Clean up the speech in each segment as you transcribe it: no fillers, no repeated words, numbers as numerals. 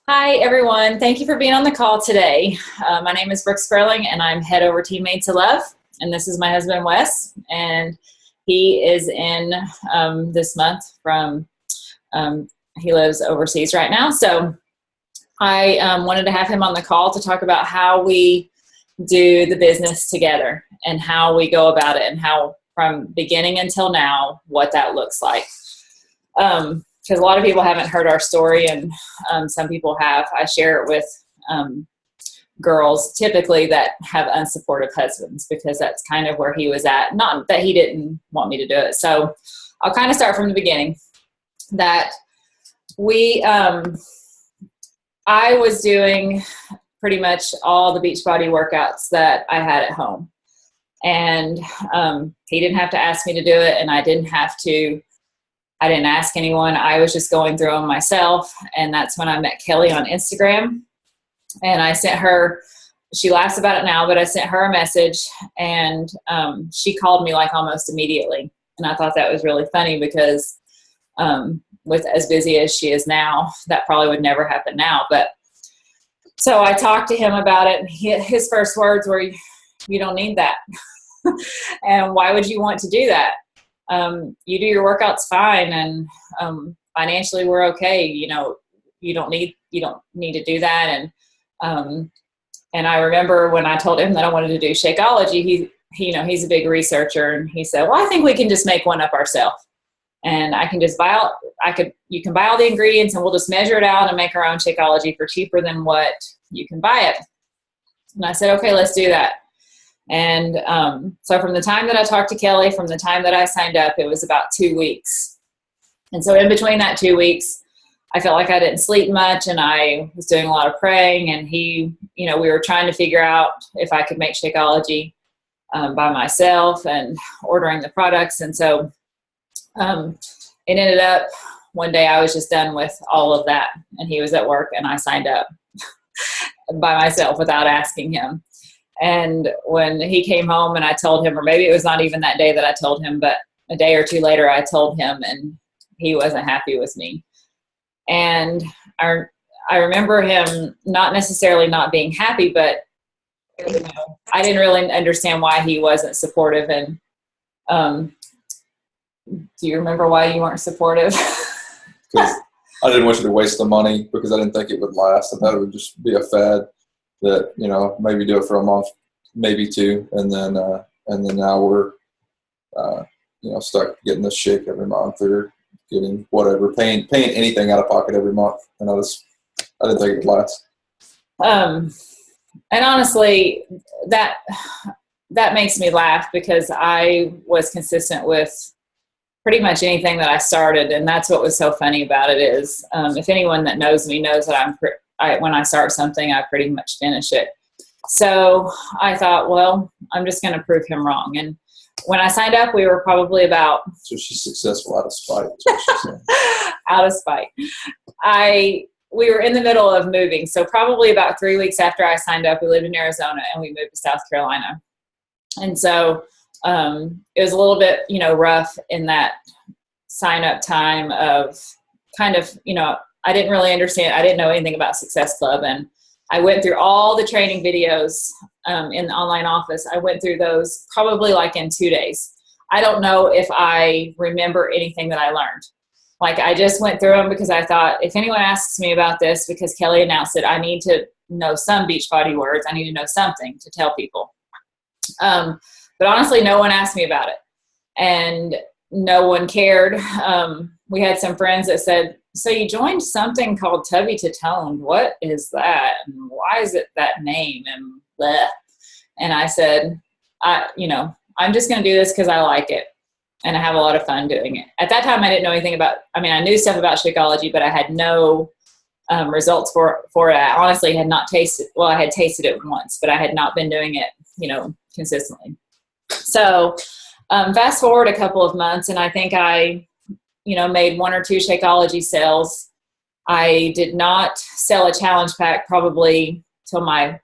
Hi, everyone. Thank you for being on the call today. My name is Brooke Sperling, and I'm head over Team Made to Love. And this is my husband, Wes, and he is in this month he lives overseas right now. So I wanted to have him on the call to talk about how we do the business together and how we go about it and how from beginning until now, what that looks like. Because a lot of people haven't heard our story, and some people have. I share it with girls typically that have unsupportive husbands because that's kind of where he was at. Not that he didn't want me to do it. So I'll kind of start from the beginning. That I was doing pretty much all the Beachbody workouts that I had at home. And he didn't have to ask me to do it, and I didn't ask anyone. I was just going through them myself. And that's when I met Kelly on Instagram. And I sent her, she laughs about it now, but I sent her a message, and she called me like almost immediately. And I thought that was really funny because with as busy as she is now, that probably would never happen now. But so I talked to him about it, and his first words were, "You don't need that." And why would you want to do that? You do your workouts fine, and financially we're okay. You don't need to do that. And I remember when I told him that I wanted to do Shakeology, he's a big researcher, and he said, "Well, I think we can just make one up ourselves, and I can just you can buy all the ingredients, and we'll just measure it out and make our own Shakeology for cheaper than what you can buy it." And I said, "Okay, let's do that." And so from the time that I talked to Kelly, from the time that I signed up, it was about 2 weeks. And so in between that 2 weeks, I felt like I didn't sleep much, and I was doing a lot of praying, and we were trying to figure out if I could make Shakeology by myself and ordering the products. And so it ended up one day I was just done with all of that, and he was at work, and I signed up by myself without asking him. And when he came home and I told him, or maybe it was not even that day that I told him, but a day or two later I told him, and he wasn't happy with me. And I remember him not necessarily not being happy, but I didn't really understand why he wasn't supportive. And do you remember why you weren't supportive? Because I didn't want you to waste the money, because I didn't think it would last. I thought it would just be a fad that, maybe do it for a month, maybe two. And then now we're, stuck getting this shake every month, or getting whatever, paying anything out of pocket every month. And I didn't think it would last. And honestly, that makes me laugh, because I was consistent with pretty much anything that I started. And that's what was so funny about it is, if anyone that knows me knows that when I start something, I pretty much finish it. So I thought, well, I'm just going to prove him wrong. And when I signed up, we were probably about... So she's successful out of spite. That's what she's saying. Out of spite. We were in the middle of moving. So probably about 3 weeks after I signed up, we lived in Arizona and we moved to South Carolina. And so it was a little bit, rough in that sign up time of kind of, I didn't really understand. I didn't know anything about Success Club. And I went through all the training videos in the online office. I went through those probably like in 2 days. I don't know if I remember anything that I learned. Like, I just went through them because I thought, if anyone asks me about this, because Kelly announced it, I need to know some Beachbody words. I need to know something to tell people. But honestly, no one asked me about it, and no one cared. We had some friends that said, "So you joined something called Tubby to Tone. What is that? And why is it that name?" And bleh. And I said, I'm just going to do this because I like it, and I have a lot of fun doing it. At that time, I didn't know anything about, I knew stuff about Shakeology, but I had no results for it. I honestly had not tasted, well, I had tasted it once, but I had not been doing it, consistently. So fast forward a couple of months, and I think I made 1 or 2 Shakeology sales. I did not sell a challenge pack probably till my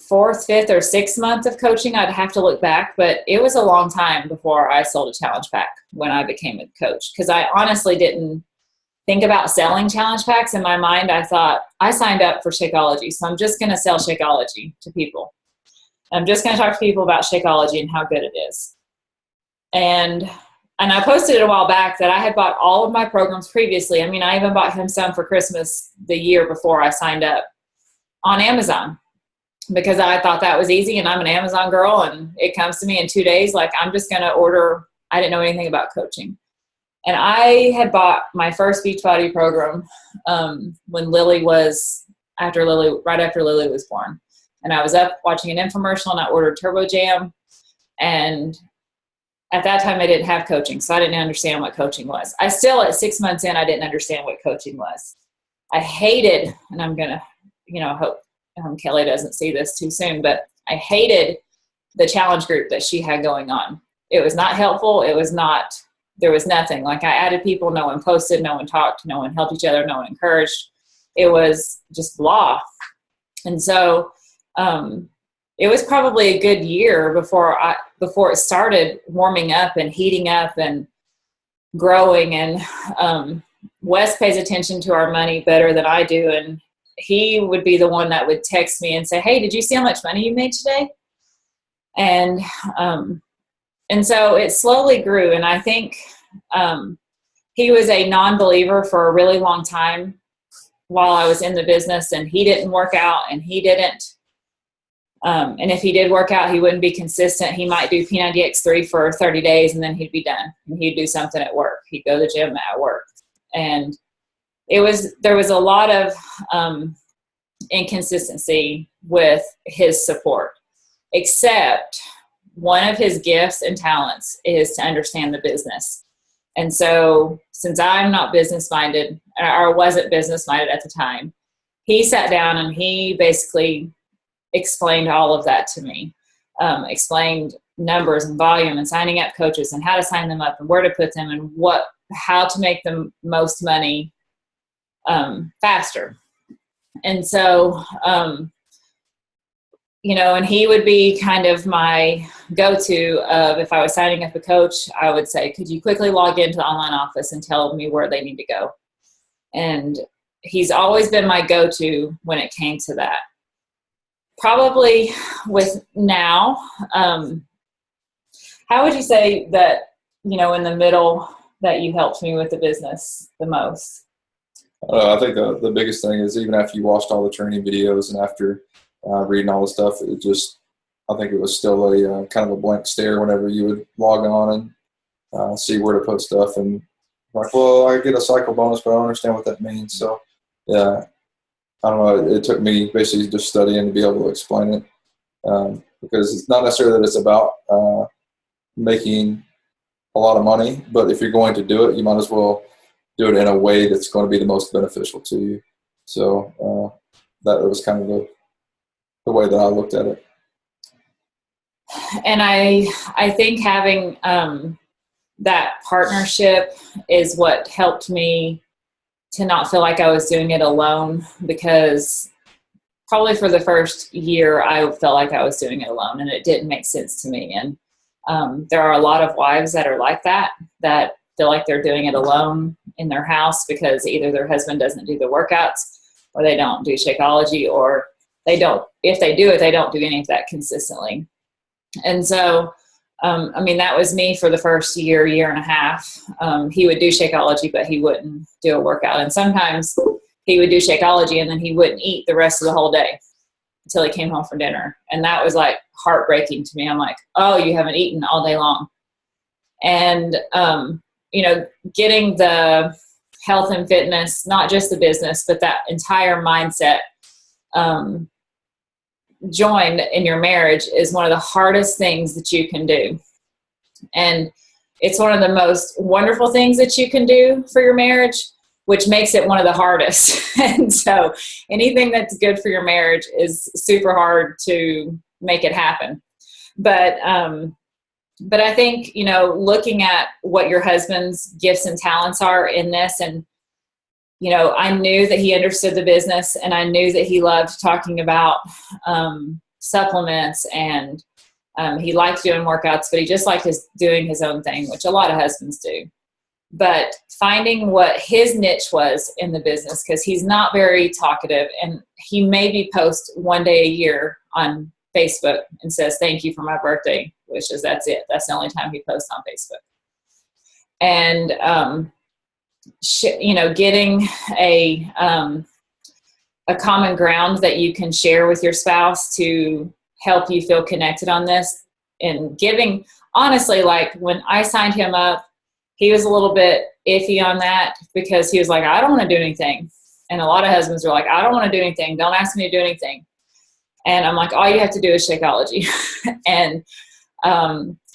4th, 5th, or 6th month of coaching. I'd have to look back, but it was a long time before I sold a challenge pack when I became a coach, because I honestly didn't think about selling challenge packs, in my mind, I thought, I signed up for Shakeology, so I'm just going to sell Shakeology to people. I'm just going to talk to people about Shakeology and how good it is. And I posted it a while back that I had bought all of my programs previously. I mean, I even bought him some for Christmas the year before I signed up on Amazon, because I thought that was easy, and I'm an Amazon girl, and it comes to me in 2 days. Like, I'm just going to order. I didn't know anything about coaching. And I had bought my first Beachbody program when Lily was, right after Lily was born. And I was up watching an infomercial, and I ordered Turbo Jam. And at that time, I didn't have coaching, so I didn't understand what coaching was. I still, at 6 months in, I didn't understand what coaching was. I hated, and I'm going to, hope Kelly doesn't see this too soon, but I hated the challenge group that she had going on. It was not helpful. There was nothing. Like, I added people, no one posted, no one talked, no one helped each other, no one encouraged. It was just blah. And so it was probably a good year before it started warming up and heating up and growing. And Wes pays attention to our money better than I do. And he would be the one that would text me and say, hey, did you see how much money you made today? And so it slowly grew. And I think he was a non-believer for a really long time while I was in the business, and he didn't work out, and he didn't. And if he did work out, he wouldn't be consistent. He might do P90X3 for 30 days, and then he'd be done. And he'd do something at work. He'd go to the gym at work. And there was a lot of inconsistency with his support, except one of his gifts and talents is to understand the business. And so, since I'm not business-minded, or wasn't business-minded at the time, he sat down and he basically explained all of that to me, explained numbers and volume and signing up coaches and how to sign them up and where to put them and how to make the most money faster. And so, and he would be kind of my go-to of, if I was signing up a coach, I would say, could you quickly log into the online office and tell me where they need to go? And he's always been my go-to when it came to that. Probably with now, how would you say that, in the middle, that you helped me with the business the most? I think the biggest thing is, even after you watched all the training videos and after reading all the stuff, I think it was still a kind of a blank stare whenever you would log on and see where to put stuff. And like, well, I get a cycle bonus, but I don't understand what that means. So, yeah, I don't know. It took me basically just studying to be able to explain it, because it's not necessarily that it's about making a lot of money, but if you're going to do it, you might as well do it in a way that's going to be the most beneficial to you. So that was kind of the way that I looked at it. And I think having that partnership is what helped me to not feel like I was doing it alone, because probably for the first year I felt like I was doing it alone, and it didn't make sense to me. And there are a lot of wives that are like that feel like they're doing it alone in their house because either their husband doesn't do the workouts, or they don't do Shakeology, or if they do it, they don't do any of that consistently. And so, that was me for the first year and a half. He would do Shakeology, but he wouldn't do a workout. And sometimes he would do Shakeology and then he wouldn't eat the rest of the whole day until he came home for dinner. And that was like heartbreaking to me. I'm like, oh, you haven't eaten all day long. And, getting the health and fitness, not just the business, but that entire mindset joined in your marriage is one of the hardest things that you can do. And it's one of the most wonderful things that you can do for your marriage, which makes it one of the hardest. And so anything that's good for your marriage is super hard to make it happen. But I think, looking at what your husband's gifts and talents are in this, and I knew that he understood the business, and I knew that he loved talking about supplements, and he liked doing workouts, but he just liked doing his own thing, which a lot of husbands do. but finding what his niche was in the business, because he's not very talkative, and he maybe posts one day a year on Facebook and says, thank you for my birthday wishes. That's it. That's the only time he posts on Facebook. And, getting a common ground that you can share with your spouse to help you feel connected on this, and giving, honestly, like when I signed him up, he was a little bit iffy on that, because he was like, I don't want to do anything. And a lot of husbands are like, I don't want to do anything. Don't ask me to do anything. And I'm like, all you have to do is Shakeology. And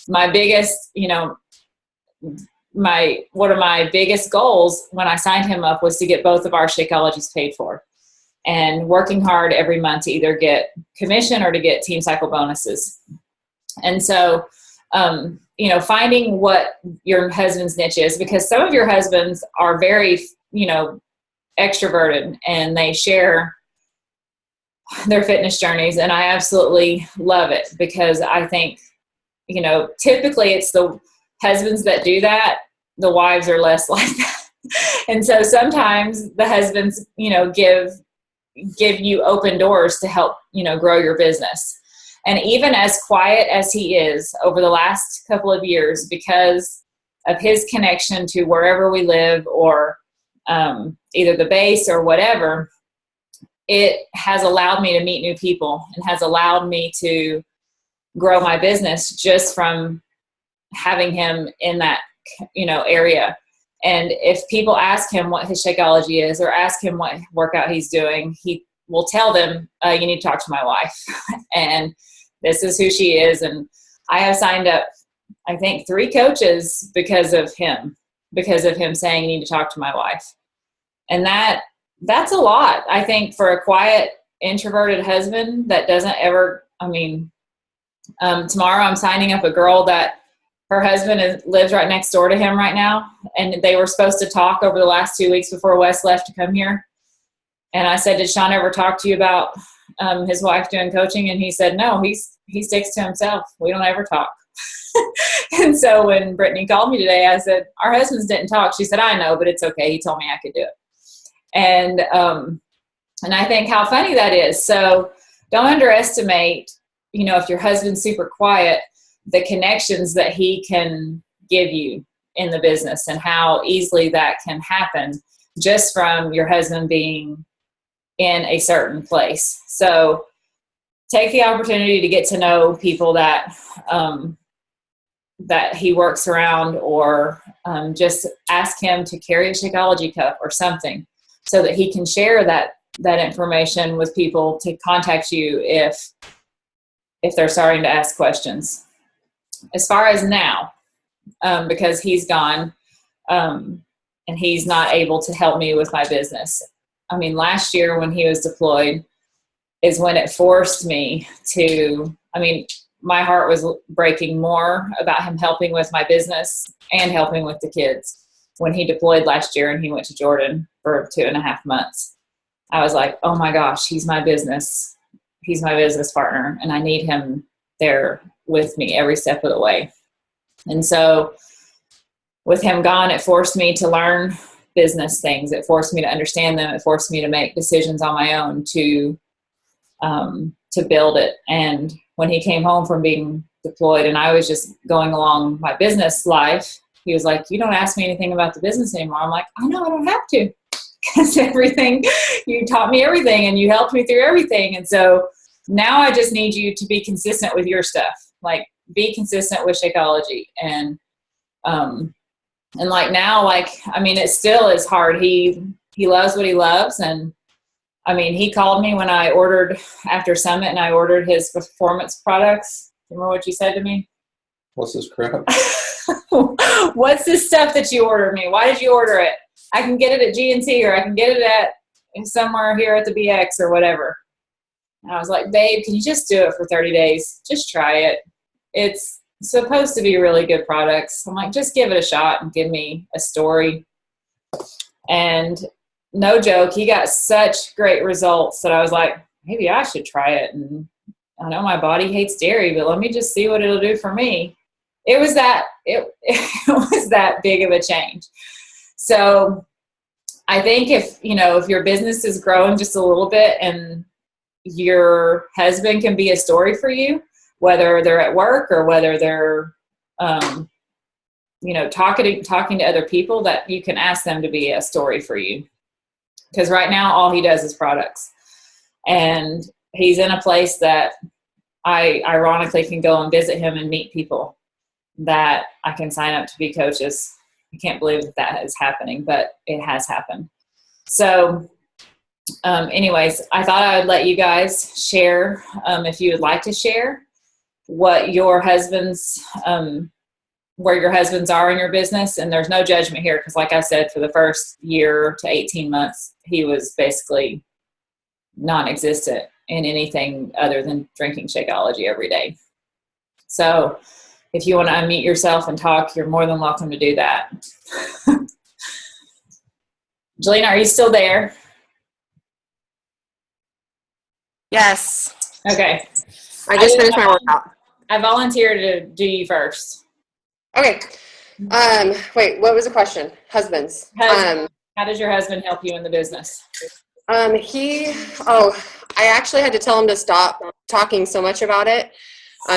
my biggest, one of my biggest goals when I signed him up was to get both of our Shakeologies paid for, and working hard every month to either get commission or to get Team Cycle bonuses. And so, finding what your husband's niche is, because some of your husbands are very, extroverted, and they share their fitness journeys. And I absolutely love it, because I think, typically it's the husbands that do that. The wives are less like that. And so sometimes the husbands, give you open doors to help, grow your business. And even as quiet as he is over the last couple of years, because of his connection to wherever we live, or either the base or whatever, it has allowed me to meet new people, and has allowed me to grow my business just from having him in that, area. And if people ask him what his Shakeology is, or ask him what workout he's doing, he will tell them, you need to talk to my wife. And this is who she is. And I have signed up, I think, 3 coaches because of him saying, you need to talk to my wife. And that's a lot, I think, for a quiet, introverted husband that doesn't ever, tomorrow I'm signing up a girl that her husband lives right next door to him right now. And they were supposed to talk over the last 2 weeks before Wes left to come here. And I said, did Sean ever talk to you about his wife doing coaching? And he said, no, he sticks to himself. We don't ever talk. And so when Brittany called me today, I said, our husbands didn't talk. She said, I know, but it's okay. He told me I could do it. And I think how funny that is. So don't underestimate, if your husband's super quiet, the connections that he can give you in the business, and how easily that can happen just from your husband being in a certain place. So take the opportunity to get to know people that he works around, or just ask him to carry a Shakeology cup or something, so that he can share that information with people to contact you if they're starting to ask questions. As far as now, because he's gone, and he's not able to help me with my business. Last year when he was deployed is when it forced me to, my heart was breaking more about him helping with my business and helping with the kids. When he deployed last year and he went to Jordan for 2.5 months, I was like, oh my gosh, he's my business partner, and I need him there with me every step of the way. And so with him gone, it forced me to learn business things. It forced me to understand them. It forced me to make decisions on my own to build it. And when he came home from being deployed and I was just going along my business life, he was like, you don't ask me anything about the business anymore. I'm like, I know, I don't have to, because you taught me everything and you helped me through everything. And so now I just need you to be consistent with your stuff. Like, be consistent with Shakeology. And like now, it still is hard. He loves what he loves. And he called me when I ordered after Summit, and I ordered his performance products. Remember what you said to me? What's this crap? What's this stuff that you ordered me? Why did you order it? I can get it at GNC, or I can get it at somewhere here at the BX or whatever. And I was like, babe, can you just do it for 30 days? Just try it. It's supposed to be really good products. I'm like, just give it a shot and give me a story. And no joke, he got such great results that I was like, maybe I should try it. And I know my body hates dairy, but let me just see what it'll do for me. it was that, it was that big of a change. So I think if your business is growing just a little bit and your husband can be a story for you, whether they're at work or whether they're, talking to other people, that you can ask them to be a story for you. Because right now, all he does is products. And he's in a place that I ironically can go and visit him and meet people that I can sign up to be coaches. I can't believe that is happening, but it has happened. So anyways, I thought I would let you guys share, if you would like to share, what your husband's, where your husbands are in your business. And there's no judgment here, because like I said, for the first year to 18 months, he was basically non-existent in anything other than drinking Shakeology every day. So if you want to unmute yourself and talk, you're more than welcome to do that. Jelena, are you still there? Yes. Okay. I just finished my workout. I volunteered to do you first. Okay. Wait, what was the question? Husbands. How does your husband help you in the business? I actually had to tell him to stop talking so much about it,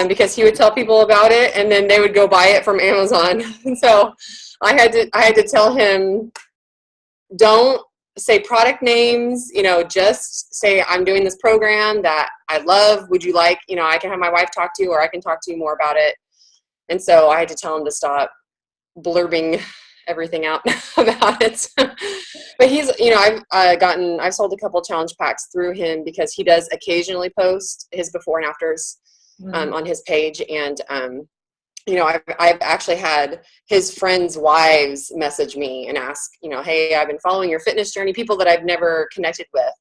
because he would tell people about it and then they would go buy it from Amazon. And so I had to tell him, don't say product names, just say, I'm doing this program that I love. Would you like, I can have my wife talk to you, or I can talk to you more about it. And so I had to tell him to stop blurbing everything out about it. But he's, I've sold a couple challenge packs through him, because he does occasionally post his before and afters on his page. And, I've actually had his friends' wives message me and ask, hey, I've been following your fitness journey, people that I've never connected with,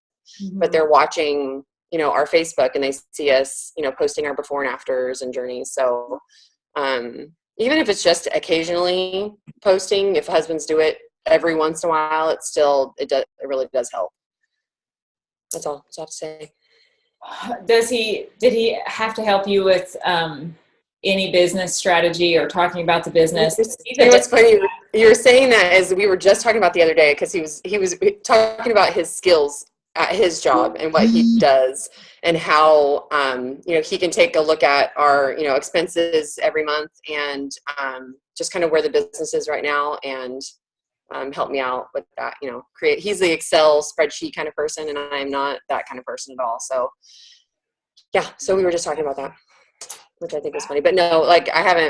but they're watching, our Facebook, and they see us, posting our before and afters and journeys. So, even if it's just occasionally posting, if husbands do it every once in a while, it really does help. That's all I have to say. Did he have to help you with any business strategy or talking about the business? What's funny, you were saying that as we were just talking about the other day, because he was talking about his skills at his job and what he does, and how he can take a look at our expenses every month, and just kind of where the business is right now, and help me out with that. He's the Excel spreadsheet kind of person, and I'm not that kind of person at all. So yeah, so we were just talking about that, which I think was funny. But no,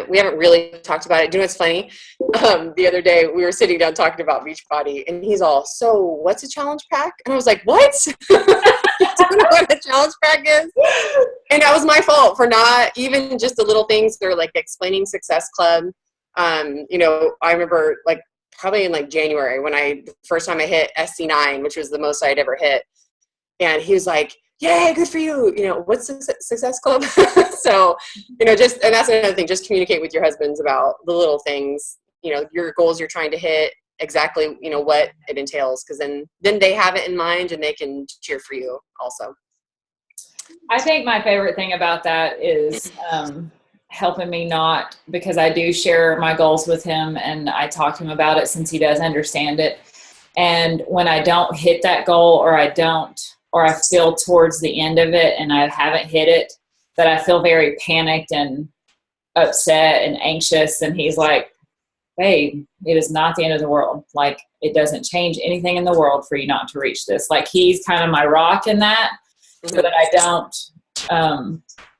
we haven't really talked about it. Do you know what's funny? The other day we were sitting down talking about Beachbody, and he's all, so what's a challenge pack? And I was like, what? You don't know what a challenge pack is? And that was my fault for not even just the little things. They're like explaining Success Club. I remember probably in January, when the first time I hit SC9, which was the most I'd ever hit. And he was like, yay, good for you. What's Success Club? So, and that's another thing, just communicate with your husbands about the little things, your goals you're trying to hit, exactly, what it entails. Cause then they have it in mind, and they can cheer for you also. I think my favorite thing about that is, helping me not, because I do share my goals with him and I talk to him about it, since he does understand it. And when I don't hit that goal, or I feel towards the end of it and I haven't hit it, that I feel very panicked and upset and anxious. And he's like, babe, it is not the end of the world. It doesn't change anything in the world for you not to reach this. He's kind of my rock in that, so that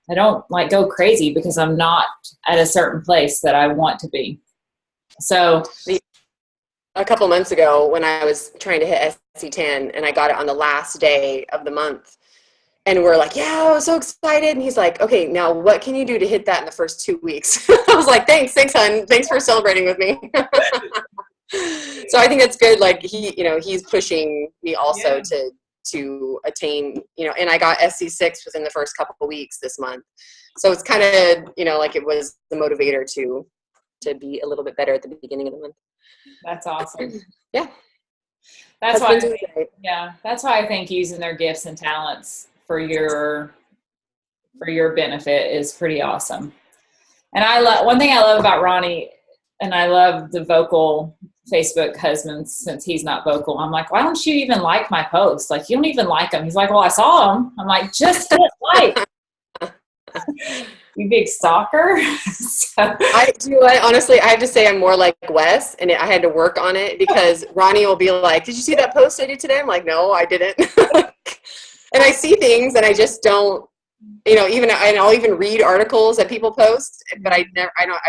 I don't go crazy, because I'm not at a certain place that I want to be. So a couple months ago, when I was trying to hit SC10, and I got it on the last day of the month, and we're like, yeah, I was so excited. And he's like, okay, now what can you do to hit that in the first 2 weeks? I was like, thanks, hon. Thanks for celebrating with me. So I think it's good. He's pushing me also to attain, and I got SC6 within the first couple of weeks this month. So it's kind of, it was the motivator to be a little bit better at the beginning of the month. That's awesome. Yeah. That's why I think using their gifts and talents for your benefit is pretty awesome. And one thing I love about Ronnie, and I love the vocal Facebook husband since he's not vocal. I'm like, why don't you even like my posts? Like, you don't even like them. He's like, well, I saw them. I'm like, just hit like. You big stalker. Honestly, I have to say I'm more like Wes, and I had to work on it because Ronnie will be like, did you see that post I did today? I'm like, no, I didn't. And I see things and I just don't, and I'll even read articles that people post, but I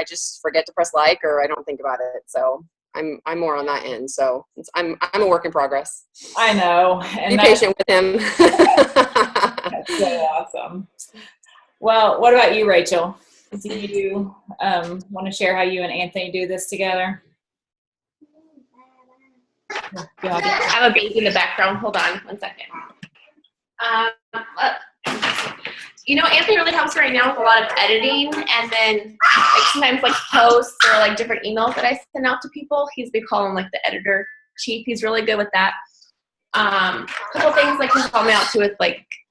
just forget to press like, or I don't think about it. So I'm more on that end. So I'm a work in progress. I know. And be patient with him. That's so awesome. Well, what about you, Rachel? Do you want to share how you and Anthony do this together? I have a baby in the background. Hold on one second. Anthony really helps right now with a lot of editing, and then sometimes posts or different emails that I send out to people. We call him the editor chief. He's really good with that. A couple things he called me out to with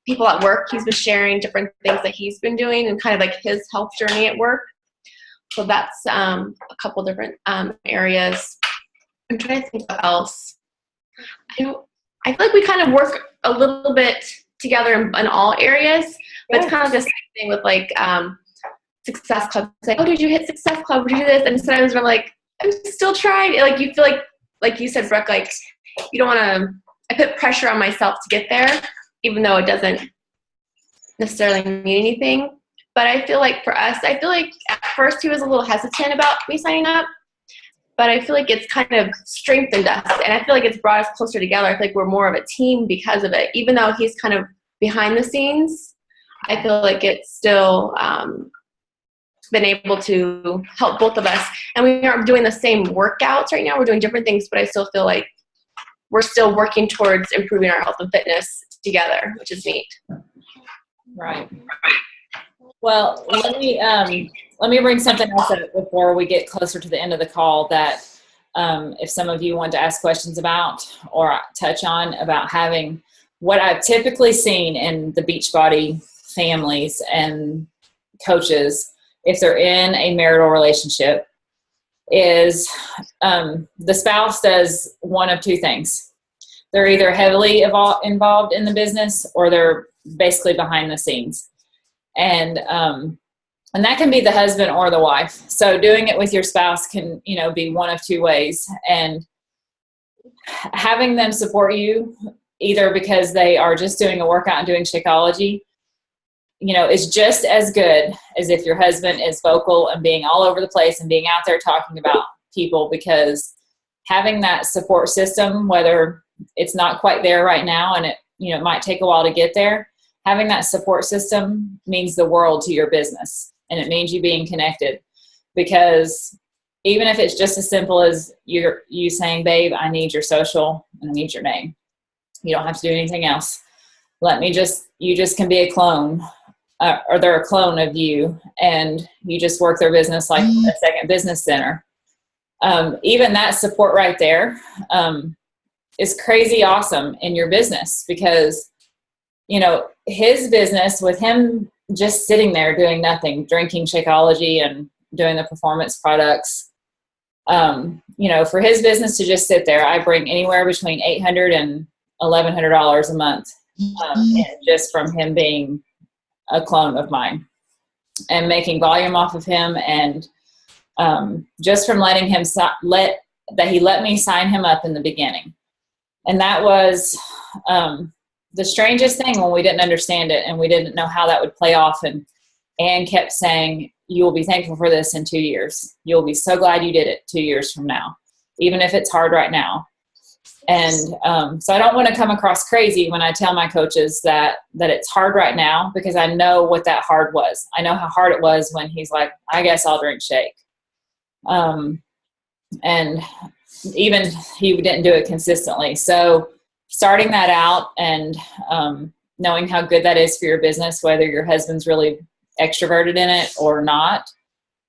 people at work. He's been sharing different things that he's been doing and kind of his health journey at work. So that's a couple different areas. I'm trying to think what else. I feel like we kind of work a little bit together in all areas, but it's kind of the same thing with Success Club. It's like, oh, did you hit Success Club? Did you do this? And sometimes I'm like, I'm still trying. You feel like you said, Brooke, you don't want to. I put pressure on myself to get there, even though it doesn't necessarily mean anything. But I feel like for us, at first he was a little hesitant about me signing up, but I feel like it's kind of strengthened us, and I feel like it's brought us closer together. I feel like we're more of a team because of it. Even though he's kind of behind the scenes, I feel like it's still been able to help both of us. And we aren't doing the same workouts right now. We're doing different things, but I still feel like we're still working towards improving our health and fitness together, which is neat. Right. Well, let me bring something else up before we get closer to the end of the call that if some of you want to ask questions about or touch on about having what I've typically seen in the Beachbody families and coaches, if they're in a marital relationship, is the spouse does one of two things. They're either heavily involved in the business or they're basically behind the scenes. And that can be the husband or the wife. So doing it with your spouse can, be one of two ways. And having them support you, either because they are just doing a workout and doing Shakeology, is just as good as if your husband is vocal and being all over the place and being out there talking about people, because having that support system, whether it's not quite there right now and it might take a while to get there, having that support system means the world to your business, and it means you being connected. Because even if it's just as simple as you saying, babe, I need your social and I need your name. You don't have to do anything else. You just can be a clone, or they're a clone of you, and you just work their business like a second business center. Even that support right there is crazy awesome in your business, because his business, with him just sitting there doing nothing, drinking Shakeology and doing the performance products, for his business to just sit there, I bring anywhere between $800 and $1,100 a month, just from him being a clone of mine and making volume off of him, and just from letting him he let me sign him up in the beginning. And that was the strangest thing when we didn't understand it and we didn't know how that would play off. And Anne kept saying, you will be thankful for this in 2 years. You'll be so glad you did it 2 years from now, even if it's hard right now. And so I don't want to come across crazy when I tell my coaches that it's hard right now, because I know what that hard was. I know how hard it was when he's like, I guess I'll drink shake. And even he didn't do it consistently. So starting that out and knowing how good that is for your business, whether your husband's really extroverted in it or not,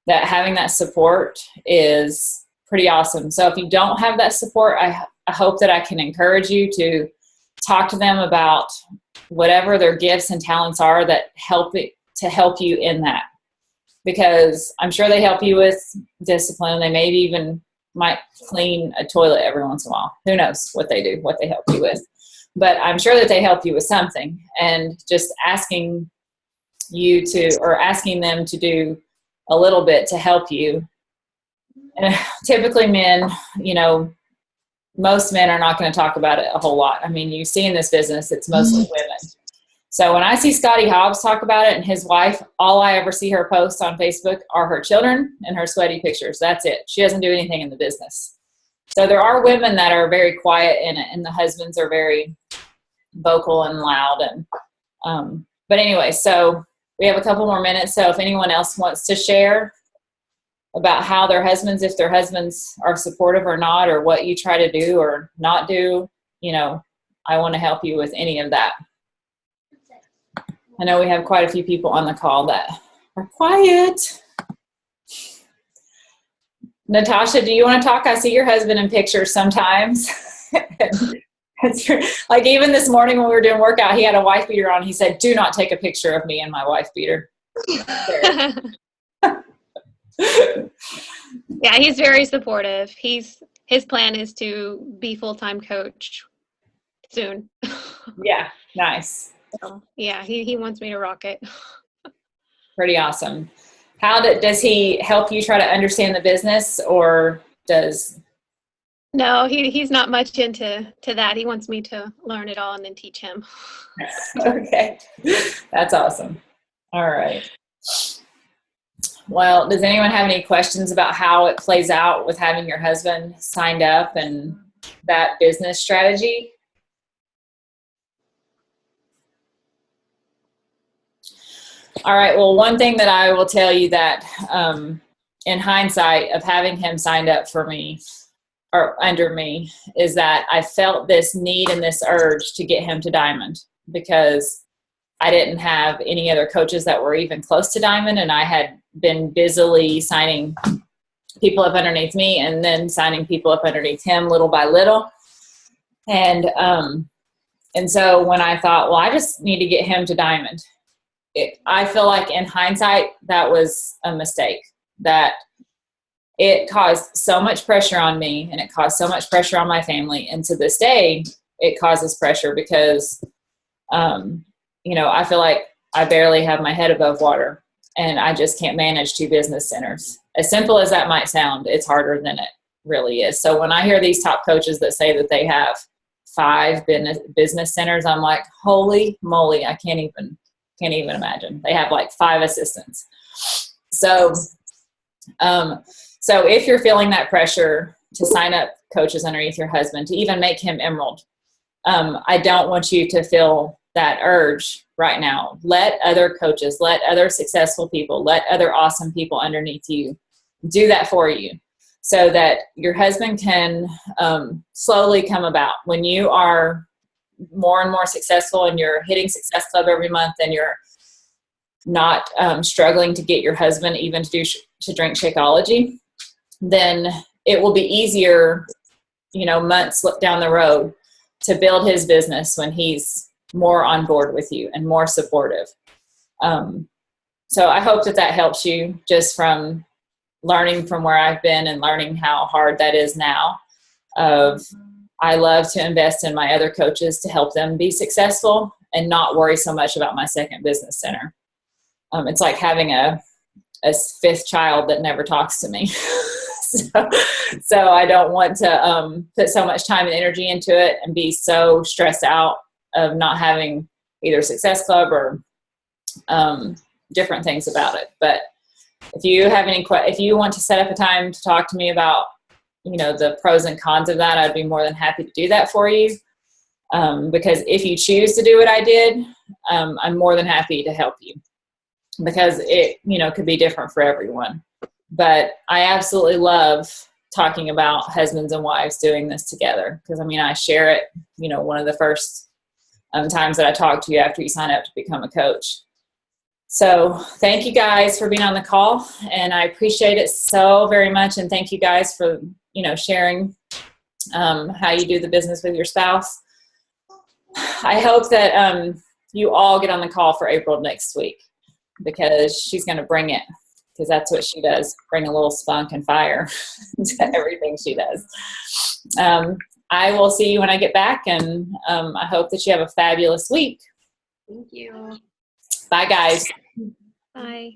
that having that support is pretty awesome. So if you don't have that support, I hope that I can encourage you to talk to them about whatever their gifts and talents are that help you in that. because I'm sure they help you with discipline. They maybe even might clean a toilet every once in a while. Who knows what they do, what they help you with. But I'm sure that they help you with something. And just asking them to do a little bit to help you. Typically men, most men are not going to talk about it a whole lot. I mean, you see in this business, it's mostly women. So when I see Scotty Hobbs talk about it and his wife, all I ever see her post on Facebook are her children and her sweaty pictures. That's it. She doesn't do anything in the business. So there are women that are very quiet in it, and the husbands are very vocal and loud. And but anyway, so we have a couple more minutes. So if anyone else wants to share about how if their husbands are supportive or not, or what you try to do or not do, I want to help you with any of that. I know we have quite a few people on the call that are quiet. Natasha, do you want to talk? I see your husband in pictures sometimes. Like even this morning when we were doing workout, he had a wife beater on. He said, "Do not take a picture of me in my wife beater." Yeah, he's very supportive. His plan is to be full-time coach soon. Yeah, nice. So, yeah, he wants me to rock it. Pretty awesome. Does he help you try to understand the business, or does? No, he's not much into that. He wants me to learn it all and then teach him. Okay, that's awesome. All right. Well, does anyone have any questions about how it plays out with having your husband signed up and that business strategy? All right. Well, one thing that I will tell you that in hindsight of having him signed up for me or under me is that I felt this need and this urge to get him to Diamond because I didn't have any other coaches that were even close to Diamond, and I had been busily signing people up underneath me and then signing people up underneath him little by little. And so when I thought, well, I just need to get him to Diamond, I feel like in hindsight, that was a mistake, that it caused so much pressure on me and it caused so much pressure on my family. And to this day, it causes pressure because, I feel like I barely have my head above water and I just can't manage 2 business centers. As simple as that might sound, it's harder than it really is. So when I hear these top coaches that say that they have 5 business centers, I'm like, holy moly, I can't even imagine. They have like 5 assistants. So if you're feeling that pressure to sign up coaches underneath your husband, to even make him Emerald, I don't want you to feel that urge right now. Let other coaches, let other successful people, let other awesome people underneath you do that for you so that your husband can slowly come about. When you are more and more successful and you're hitting Success Club every month and you're not struggling to get your husband even to drink Shakeology, then it will be easier, months down the road to build his business when he's more on board with you and more supportive. So I hope that helps you just from learning from where I've been and learning how hard that is now. I love to invest in my other coaches to help them be successful and not worry so much about my second business center. It's like having a 5th child that never talks to me. So I don't want to put so much time and energy into it and be so stressed out of not having either Success Club or different things about it. But if you have if you want to set up a time to talk to me about the pros and cons of that, I'd be more than happy to do that for you. Because if you choose to do what I did, I'm more than happy to help you because it, could be different for everyone. But I absolutely love talking about husbands and wives doing this together because, I share it, one of the first times that I talk to you after you sign up to become a coach. So thank you guys for being on the call, and I appreciate it so very much. And thank you guys for, sharing how you do the business with your spouse. I hope that you all get on the call for April next week because she's going to bring it. because that's what she does, bring a little spunk and fire to everything she does. I will see you when I get back, and I hope that you have a fabulous week. Thank you. Bye, guys. Bye.